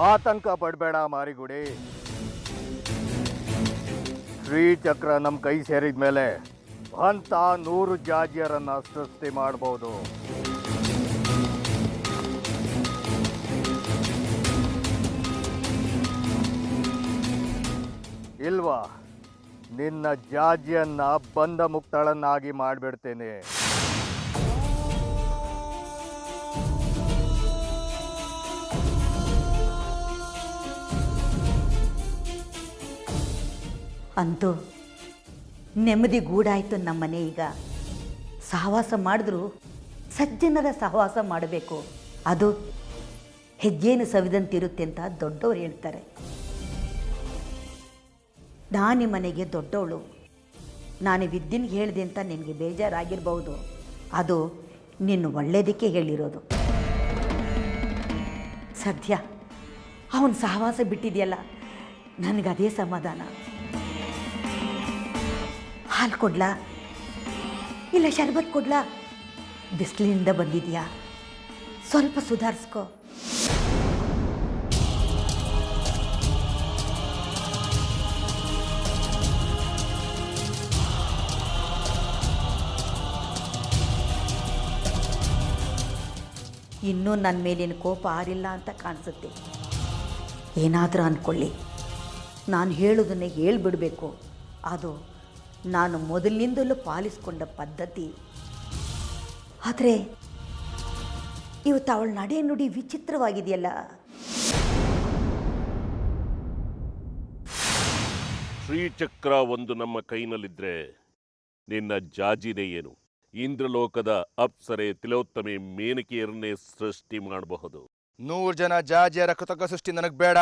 ಆತಂಕ ಪಡಬೇಡ ಮಾರಿಗುಡಿ. ಶ್ರೀಚಕ್ರ ನಮ್ಮ ಕೈ ಸೇರಿದ ಮೇಲೆ ಅಂತ 100 ಜಾಜಿಯರನ್ನ ಸೃಷ್ಟಿ ಮಾಡಬಹುದು. ಇಲ್ವಾ, ನಿನ್ನ ಜಾಜಿಯನ್ನ ಬಂದ ಮುಕ್ತಳನ್ನಾಗಿ ಮಾಡಿಬಿಡ್ತೇನೆ. ಅಂತೂ ನೆಮ್ಮದಿ ಗೂಡಾಯಿತು ನಮ್ಮನೆ. ಈಗ ಸಹವಾಸ ಮಾಡಿದ್ರು ಸಜ್ಜನರ ಸಹವಾಸ ಮಾಡಬೇಕು, ಅದು ಹೆಜ್ಜೇನು ಸವಿದಂತಿರುತ್ತೆ ಅಂತ ದೊಡ್ಡವರು ಹೇಳ್ತಾರೆ. ನಾನು ಮನೆಗೆ ದೊಡ್ಡವಳು, ನಾನು ವಿದ್ಯೆಗೆ ಹೇಳಿದೆ ಅಂತ ನಿನಗೆ ಬೇಜಾರಾಗಿರ್ಬೋದು. ಅದು ನಿನ್ನ ಒಳ್ಳೆಯದಕ್ಕೆ ಹೇಳಿರೋದು. ಸದ್ಯ ಅವನ ಸಹವಾಸ ಬಿಟ್ಟಿದೆಯಲ್ಲ, ನನಗದೇ ಸಮಾಧಾನ. ಹಾಲು ಕೊಡ್ಲಾ ಇಲ್ಲ ಶರ್ಬತ್ ಕೊಡ್ಲಾ? ಬಿಸಿಲಿನಿಂದ ಬಂದಿದೆಯಾ, ಸ್ವಲ್ಪ ಸುಧಾರಿಸ್ಕೋ. ಇನ್ನೂ ನನ್ನ ಮೇಲಿನ ಕೋಪ ಆರಿಲ್ಲ ಅಂತ ಕಾಣಿಸುತ್ತೆ. ಏನಾದರೂ ಅಂದ್ಕೊಳ್ಳಿ, ನಾನು ಹೇಳೋದನ್ನೇ ಹೇಳ್ಬಿಡಬೇಕು. ಅದು ನಾನು ಮೊದಲಿನಿಂದಲೂ ಪಾಲಿಸ್ಕೊಂಡ ಪದ್ಧತಿ. ಆದರೆ ಇವತ್ತು ಅವಳ ನಡೆ ನುಡಿ ವಿಚಿತ್ರವಾಗಿದೆಯಲ್ಲ. ಶ್ರೀಚಕ್ರ ಒಂದು ನಮ್ಮ ಕೈನಲ್ಲಿದ್ರೆ ನಿನ್ನ ಜಾಜಿದೆ ಏನು? ಇಂದ್ರಲೋಕದ ಅಪ್ಸರೆ ತಿಲೋತ್ತಮೆ ಮೇನಕೆಯರನ್ನೇ ಸೃಷ್ಟಿ ಮಾಡಬಹುದು. 100 ಜನ ಜಾಜಿಯರ ಕೃತಕ ಸೃಷ್ಟಿ ನನಗೆ ಬೇಡ.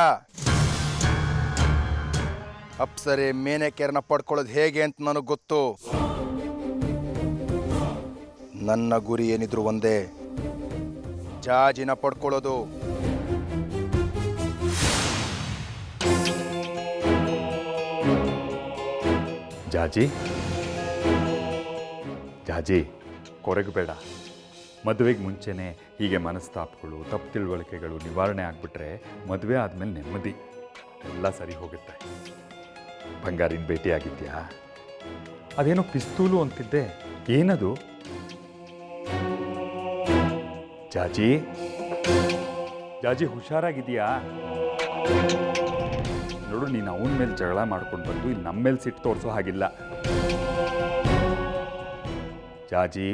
ಅಪ್ಸರೆ ಮೇನಕೆಯರನ್ನ ಪಡ್ಕೊಳ್ಳೋದು ಹೇಗೆ ಅಂತ ನನಗೆ ಗೊತ್ತು. ನನ್ನ ಗುರಿ ಏನಿದ್ರು ಒಂದೇ, ಜಾಜಿನ ಪಡ್ಕೊಳ್ಳೋದು. ಜಾಜಿ ಜಾಜಿ ಕೊರಗಬೇಡ. ಮದುವೆಗೆ ಮುಂಚೆನೇ ಹೀಗೆ ಮನಸ್ತಾಪಗಳು, ತಪ್ಪು ತಿಳುವಳಿಕೆಗಳು ನಿವಾರಣೆ ಆಗಿಬಿಟ್ರೆ ಮದುವೆ ಆದಮೇಲೆ ನೆಮ್ಮದಿ ಎಲ್ಲ ಸರಿ ಹೋಗುತ್ತೆ. ಬಂಗಾರಿನ ಭೇಟಿಯಾಗಿದ್ಯಾ? ಅದೇನೋ ಪಿಸ್ತೂಲು ಅಂತಿದ್ದೆ, ಏನದು? ಜಾಜಿ ಜಾಜಿ ಹುಷಾರಾಗಿದೆಯಾ? ನೋಡು, ನೀನು ಅವನ ಮೇಲೆ ಜಗಳ ಮಾಡ್ಕೊಂಡು ಬಂದು ಇಲ್ಲಿ ನಮ್ಮ ಮೇಲೆ ಸಿಟ್ಟು ತೋರಿಸೋ ಹಾಗಿಲ್ಲ. ಜಾಜಿ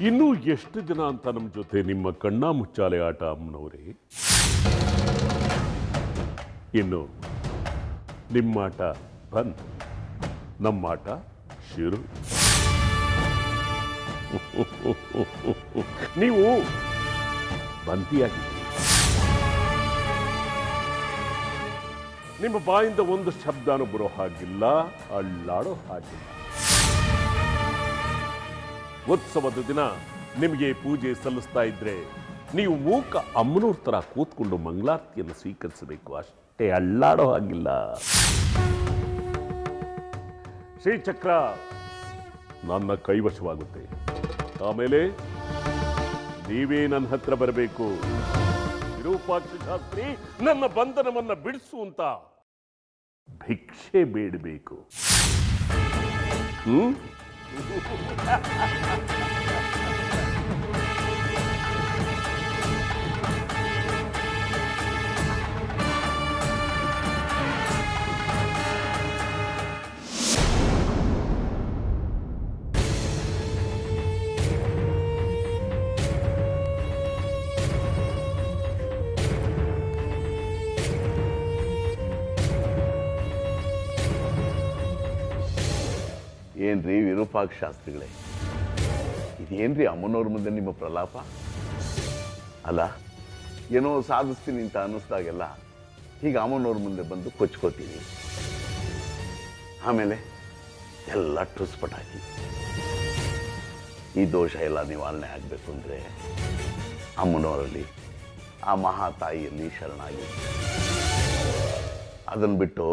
ಇನ್ನೂ ಎಷ್ಟು ದಿನ ಅಂತ ನಮ್ಮ ಜೊತೆ ನಿಮ್ಮ ಕಣ್ಣ ಮುಚ್ಚಾಲೆ ಆಟ ಅಮ್ಮನವರೇ? ಇನ್ನು ನಿಮ್ಮಾಟ ಬಂದ್, ನಮ್ಮಾಟ ಶುರು. ನೀವು ಬಂದಿಯಾಗಿದ್ದೀರಿ. ನಿಮ್ಮ ಬಾಯಿಂದ ಒಂದು ಶಬ್ದನೂ ಬರೋ ಹಾಗಿಲ್ಲ, ಅಳ್ಳಾಡೋ ಹಾಗಿಲ್ಲ. ಉತ್ಸವದ ದಿನ ನಿಮಗೆ ಪೂಜೆ ಸಲ್ಲಿಸ್ತಾ ಇದ್ರೆ ನೀವು ಮೂಕ ಅಮ್ಮನೂರ್ ತರ ಕೂತ್ಕೊಂಡು ಮಂಗಳಾರತಿಯನ್ನು ಸ್ವೀಕರಿಸಬೇಕು ಅಷ್ಟೇ, ಅಳ್ಳಾಡೋ ಹಾಗಿಲ್ಲ. ಶ್ರೀಚಕ್ರ ನನ್ನ ಕೈವಶವಾಗುತ್ತೆ. ಆಮೇಲೆ ನೀವೇ ನನ್ನ ಹತ್ರ ಬರಬೇಕು. ವಿರೂಪಾಕ್ಷ ಶಾಸ್ತ್ರಿ ನನ್ನ ಬಂಧನವನ್ನ ಬಿಡಿಸು ಅಂತ ಭಿಕ್ಷೆ ಬೇಡಬೇಕು. ಏನ್ರಿ ವಿರೂಪಾಕ್ಷ ಶಾಸ್ತ್ರಿಗಳೇ, ಇದೇನ್ರಿ ಅಮ್ಮನವ್ರ ಮುಂದೆ ನಿಮ್ಮ ಪ್ರಲಾಪ? ಅಲ್ಲ, ಏನೋ ಸಾಧಿಸ್ತೀನಿ ಅಂತ ಅನ್ನಿಸ್ದಾಗೆಲ್ಲ ಹೀಗೆ ಅಮ್ಮನವ್ರ ಮುಂದೆ ಬಂದು ಕೊಚ್ಕೋತೀನಿ, ಆಮೇಲೆ ಎಲ್ಲ ಟುಸ್ಪಟಾಕಿ. ಈ ದೋಷ ಎಲ್ಲ ನಿವಾರಣೆ ಆಗಬೇಕು ಅಂದರೆ ಅಮ್ಮನವರಲ್ಲಿ, ಆ ಮಹಾತಾಯಿಯಲ್ಲಿ ಶರಣಾಗಿ. ಅದನ್ನು ಬಿಟ್ಟು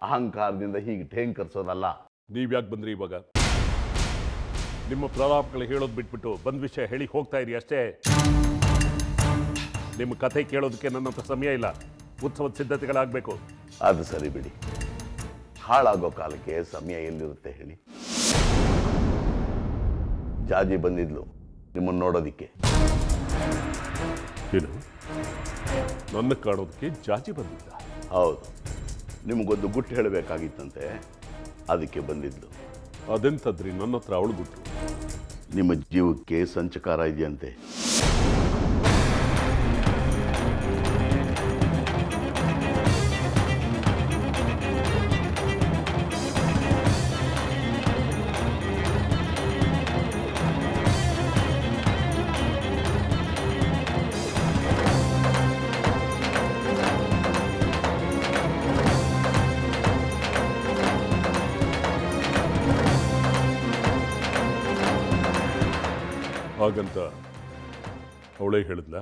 ಅಹಂಕಾರದಿಂದ ಹೀಗೆ ಠೇಂಕರಿಸೋದಲ್ಲ. ನೀವ್ಯಾಕೆ ಬಂದ್ರಿ ಇವಾಗ? ನಿಮ್ಮ ಪ್ರಲಾಪಗಳು ಹೇಳೋದು ಬಿಟ್ಬಿಟ್ಟು ಬಂದ ವಿಷಯ ಹೇಳಿ ಹೋಗ್ತಾ ಇರಿ ಅಷ್ಟೇ. ನಿಮ್ಮ ಕಥೆ ಕೇಳೋದಕ್ಕೆ ನನ್ನ ಹತ್ರ ಸಮಯ ಇಲ್ಲ. ಉತ್ಸವದ ಸಿದ್ಧತೆಗಳಾಗಬೇಕು. ಅದು ಸರಿ ಬಿಡಿ, ಹಾಳಾಗೋ ಕಾಲಕ್ಕೆ ಸಮಯ ಎಲ್ಲಿರುತ್ತೆ ಹೇಳಿ. ಜಾಜಿ ಬಂದಿದ್ಲು ನಿಮ್ಮನ್ನು ನೋಡೋದಿಕ್ಕೆ. ಏನು, ನನ್ನ ಕಾಣೋದಕ್ಕೆ ಜಾಜಿ ಬಂದಿದ್ದ? ಹೌದು, ನಿಮಗೊಂದು ಗುಟ್ಟು ಹೇಳಬೇಕಾಗಿತ್ತಂತೆ, ಅದಕ್ಕೆ ಬಂದಿದ್ಲು. ಅದೆಂತದ್ರಿ ನನ್ನ ಹತ್ರ ಅವಳು ಗುಟ್ಟು? ನಿಮ್ಮ ಜೀವಕ್ಕೆ ಸಂಚಕಾರ ಇದೆಯಂತೆ. ಹಾಗಂತ ಅವಳೇ ಹೇಳಿದ್ಲ?